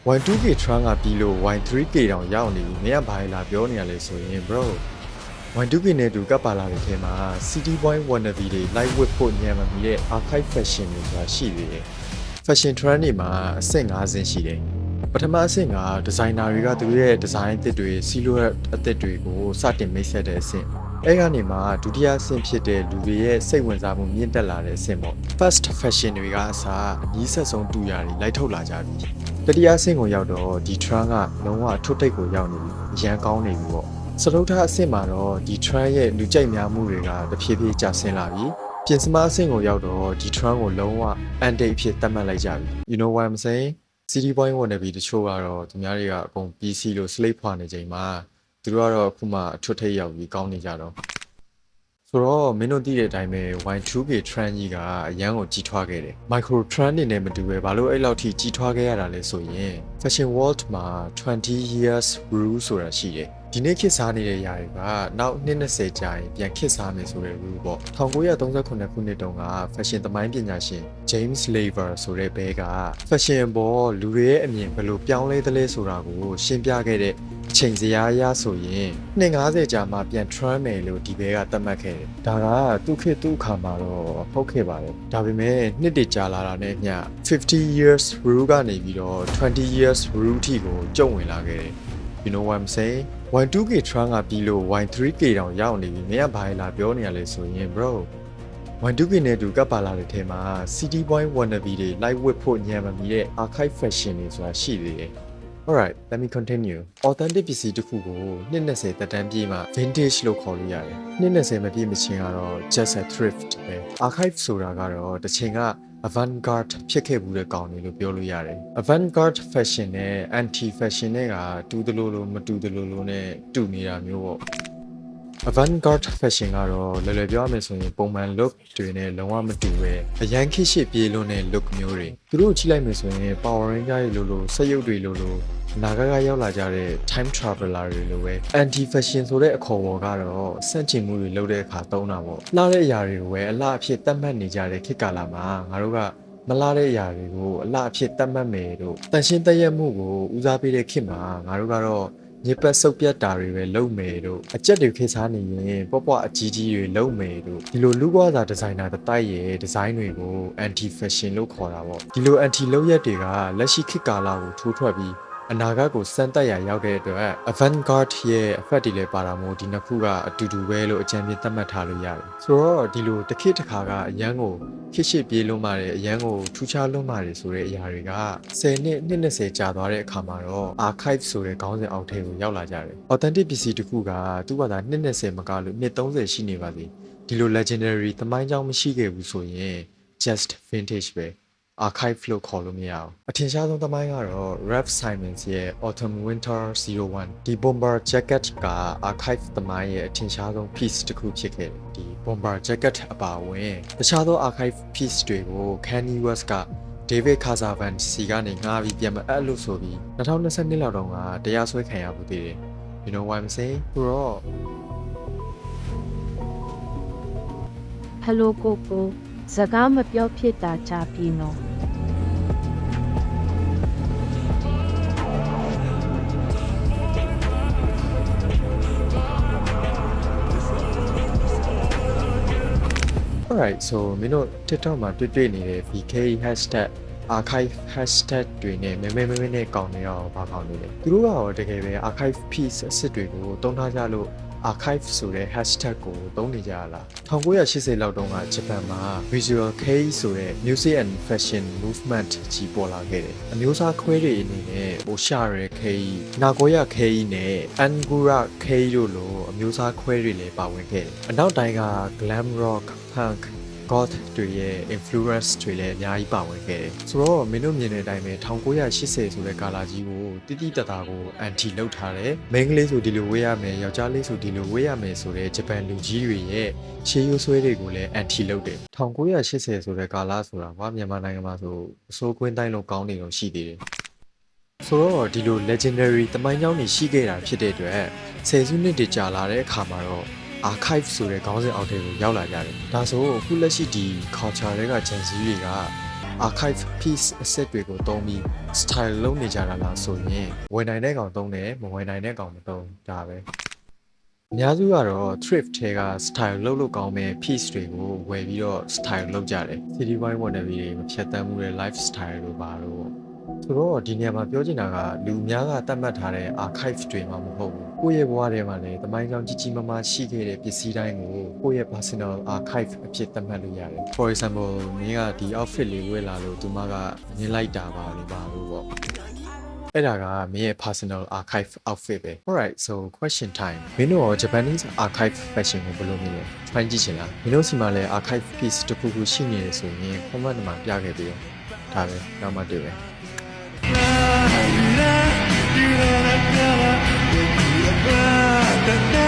Y2K trend ကပြီးလို့ Y3K တောင်ရောက်နေပြီမင်းကဘာလဲလာပြောနေရလဲဆိုရင် bro Y2K နဲ့တူကပ်ပါလာတဲ့ထဲမှာ City Boy wannabe တွေ live whip ဖို့ညံမမီတဲ့ archive fashion တွေဆိုတာရှိသေးတယ် fashion trend တွေမှာအဆင့်5ဆင့်ရှိတယ်ပထမအဆင့်ကဒီဇိုင်နာတွေကသူတို့ရဲ့ဒီဇိုင်းအသစ်တွေ silhouette အသစ်တွေကိုစတင်မိတ်ဆက်တဲ့အဆင့်အဲ့ကနေမှဒုတိယအဆင့်ဖြစ်တဲ့လူတွေရဲ့စိတ်ဝင်စားမှုမြင့်တက်လာတဲ့အဆင့်ပေါ့ fast fashion တွေကအစားအနည်းဆက်ဆုံးတူရာတွေလိုက်ထုတ်လာကြပြီတတိယအဆင့်ကိုရောက်တော့ဒီ trend ကလုံးဝထွတ်တိတ်ကိုရောက်နေပြီအရန်ကောင်းနေပြီပေါ့စတုထအဆင့်မှာတော့ဒီ trend ရဲ့လူကြိုက်များမှုတွေကတဖြည်းဖြည်းကျဆင်းလာပြီပြင်စမအဆင့်ကိုရောက်တော့ဒီ trend ကိုလုံးဝ anti အဖြစ်သတ်မှတ်လိုက်ကြပြီ you know what I'm saying City Boy wannabe တချို့ကတော့သူများတွေကအကုန် PC လို့ slate ဖွာနေချိန်မှာသူတို့ကတော့အခုမှအထွတ်ထိပ်ရောက်ပြီးကောင်းနေကြတော့ဆိုတော့မင်းတို့သိတဲ့အတိုင်းပဲ Y2K trend ကြီးကအရန်ကိုကြီးထွားခဲ့တယ် micro trend တွေနဲ့မတူပဲဘာလို့အဲ့လောက်ထိကြီးထွားခဲ့ရတာလဲဆိုရင် fashion world မှာ20 years rule ဆိုတာရှိတယ်ဒီနေ့ခေတ်စားနေတဲ့ຢာတွေကနောက်20ကြာရင်ပြန်ခေတ်စားမယ်ဆိုတဲ့ rule ပေါ့1939ခုနှစ်တုန်းက fashion သမိုင်းပညာရှင် James Lever ဆိုတဲ့ဘဲက fashion ပေါ်လူတွေရဲ့အမြင်ဘယ်လိုပြောင်းလဲသလဲဆိုတာကိုရှင်းပြခဲ့တဲ့အချိန်စရာအရဆိုရင်250ကြာမှပြန် trend မယ်လို့ဒီဘဲကသတ်မှတ်ခဲ့တယ်ဒါကသူ့ခေတ်သူ့အခါမှာတော့ဟုတ်ခဲ့ပါတယ်ဒါပေမဲ့နှစ်တည်ကြာလာတာနဲ့ည50 years rule ကနေပြီးတော့20 years rule ထိကိုကျုံဝင်လာခဲ့တယ် you know what I'm saying Y2K trend ကပြီးလို့ Y3K တောင်ရောက်နေပြီမင်းကဘာလဲလာပြောနေရလဲဆိုရင် bro Y2K နဲ့တူကပ်ပါလာတဲ့ထဲမှာ City Boy wannabe တွေ live whip ဖို့ညံမမီတဲ့ archive fashion တွေဆိုတာရှိသေးတယ် Alright let me continue authentic ပစ္စည်းတစ်ခုကို20သက်တမ်းပြည့်မှ vintage လို့ခေါ်လို့ရတယ်20မပြည့်မချင်းကတော့ just a thrift ပဲ archive ဆိုတာကတော့တစ်ချိန်ကavant-garde ဖြစ်ခဲ့ဘူးတဲ့ကောင်တွေလို့ပြောလို့ရတယ် avant-garde fashion နဲ့ anti fashion နဲ့ကတူသလိုလိုမတူသလိုလိုနဲ့တူနေတာမျိုးပေါ့ avant-garde fashion ကတော့လွယ်လွယ်ပြောရမယ်ဆိုရင်ပုံမှန် look တွေနဲ့လုံးဝမတူပဲအရန်ခေတ်ရှစ်ပြေးလွန်းတဲ့ look မျိုးတွေသူတို့ကြည့်လိုက်မယ်ဆိုရင် Power Ranger တွေလိုစက်ရုပ်တွေလိုနာဂကရောက်လာကြတဲ့ time traveler တွေလိုပဲ anti fashion ဆိုတဲ့အခေါ်အဝေါ်ကတော့စန့်ကျင်မှုတွေလုပ်တဲ့အခါသုံးတာပေါ့လှတဲ့အရာတွေကိုပဲအလှအဖြစ်သတ်မှတ်နေကြတဲ့ခေတ်ကာလမှာငါတို့ကမလှတဲ့အရာတွေကိုအလှအဖြစ်သတ်မှတ်မယ်တို့တန်ရှင်းတည့်ရမှုကိုဦးစားပေးတဲ့ခေတ်မှာငါတို့ကတော့ညစ်ပတ်ဆုပ်ပြတ်တာတွေပဲလုပ်မယ်တို့အကြက်တွေခေတ်စားနေရင်ပွားပွားအကြီးကြီးတွေလုပ်မယ်တို့ဒီလိုလူ့ဘဝစာဒီဇိုင်နာတိုက်ရဲ့ဒီဇိုင်းတွေကို anti fashion လို့ခေါ်တာပေါ့ဒီလို anti လုပ်ရက်တွေကလက်ရှိခေတ်ကာလကိုထိုးထွက်ပြီးအနာဂတ်ကိုစမ်းသပ်ရရောက်တဲ့အတွက် avant-garde ရဲ့ effect တွေလည်းပါတာမို့ဒီနှစ်ခုကအတူတူပဲလို့အကြံပြသတ်မှတ်ထားလို့ရတယ်ဆိုတော့ဒီလိုတစ်ခေတ်တစ်ခါကအရန်ကိုခေတ်ရှစ်ပြေးလွန်းပါတယ်အရန်ကိုထူးခြားလွန်းပါတယ်ဆိုတဲ့အရာတွေက10နှစ်20ကြာသွားတဲ့အခါမှာတော့ archive ဆိုတဲ့ခေါင်းစဉ်အောက်ထဲကိုရောက်လာကြတယ် authentic ပစ္စည်းတစ်ခုကသူ့ဘာသာ20မကလို့30ရှိနေပါသေးဒီလို legendary သမိုင်းကြောင်းမရှိခဲ့ဘူးဆိုရင် just vintage ပဲ archive လို့ခေါ်လို့မရအောင်အထင်ရှားဆုံးသမိုင်းကတော့ Ralph Simons ရဲ့ Autumn Winter 01ဒီ bomber jacket က archive သမိုင်းရဲ့အထင်ရှားဆုံး piece တစ်ခုဖြစ်ခဲ့တယ်ဒီ bomber jacket အပါအဝင်တခြားသော archive piece တွေကို Kanye West က David Casavan စီကနေငှားပြီးပြန်မအပ်လို့ဆိုပြီး2022လောက်တုန်းကတရားစွဲခံရမှုသေးတယ် you know what I'm saying ဆိုတော့ Hello ကိုကိုစကားမပြောဖြစ်တာချပြီနော် Alright so မင်းတို့ TikTok မှာတွေ့နေတဲ့ VK hashtag archive hashtag တွေနဲ့မဲနဲ့ကောင်းနေတော့ဘာကောင်းနေလဲသူတို့ကတော့တကယ်ပဲ archive piece အစ်စ်တွေကိုတုံးထားကြလို့ archive ဆိုတဲ့ hashtag ကိုသုံးနေကြရလား1980လောက်တုန်းကဂျပန်မှာ visual kei ဆိုတဲ့ music and fashion movement ကြီးပေါ်လာခဲ့တယ်အမျိုးအစားခွဲတွေအနေနဲ့ Oshare kei, Nagoya kei နဲ့ Angura kei တို့လိုအမျိုးအစားခွဲတွေလည်းပါဝင်ခဲ့တယ်အနောက်တိုင်းက glam rock punk goth တွေရဲ့ influence တွေလည်းအများကြီးပါဝင်ခဲ့တယ်ဆိုတော့မင်းတို့မြင်တဲ့အတိုင်းပဲ1980ဆိုတဲ့ကာလာကြီးကိုတိတိတတ်တာကို anti လုပ်ထားတယ်မိန်းကလေးဆိုဒီလိုဝေးရမယ်ယောက်ျားလေးဆိုဒီလိုဝေးရမယ်ဆိုတဲ့ဂျပန်လူကြီးတွေရဲ့ရှေးရိုးဆွဲတွေကိုလည်း anti လုပ်တယ်1980ဆိုတဲ့ကာလာဆိုတာကမြန်မာနိုင်ငံမှာဆိုအစိုးကွင်းတိုင်းလုံးကောင်းနေလို့ရှိသေးတယ်ဆိုတော့ဒီလို legendary သမိုင်းကြောင်းတွေရှိခဲ့တာဖြစ်တဲ့အတွက်ဆယ်စုနှစ်တကြာလာတဲ့အခါမှာတော့archive ဆိုတဲ့ခေါင်းစဉ်အောက်ထဲကိုရောက်လာကြတယ်။ဒါဆိုအခုလက်ရှိဒီ culture တွေက Gen Z တွေက archive piece အစစ်တွေကိုသုံးပြီး style လုပ်နေကြတာလားဆိုရင်ဝင်နိုင်တဲ့ကောင်သုံးတယ်မဝင်နိုင်တဲ့ကောင်မသုံးဒါပဲအများစုကတော့ thrift ထဲက style လုပ်ကောင်းမဲ့ piece တွေကိုဝယ်ပြီးတော့ style လုပ်ကြတယ် city boy wannabe တွေမဖြတ်တမ်းမှုတဲ့ lifestyle တွေပါတော့ဆိုတော့ဒီနေရာမှာပြောချင်တာကလူအများကသတ်မှတ်ထားတဲ့ archive တွေမှာမဟုတ်ဘူးကိုယ့်ရဲ့ဘဝထဲမှာလည်းသမိုင်းကြောင်းကြီးကြီးမားမားရှိခဲ့တဲ့ပစ္စည်းတိုင်းကိုကိုယ့်ရဲ့ personal archive အဖြစ်သတ်မှတ်လို့ရတယ် for example မင်းကဒီ outfit လေးဝယ်လာလို့သူမကမြင်လိုက်တာပါလို့ပေါ့အဲ့ဒါကမင်းရဲ့ personal archive outfit ပဲ alright so question time မင်းတို့ရော Japanese archive fashion ကိုဘယ်လိုမြင်လဲ try ကြည့်ချင်လားမင်းတို့စီမှာလည်း archive piece တစ်ခုခုရှိနေတယ်ဆိုရင် comment မှာပြခဲ့ပေးတော့ဒါပဲနောက်မှတွေ့မယ် La, la, la, la, la, la, la, la, la, la, la, la,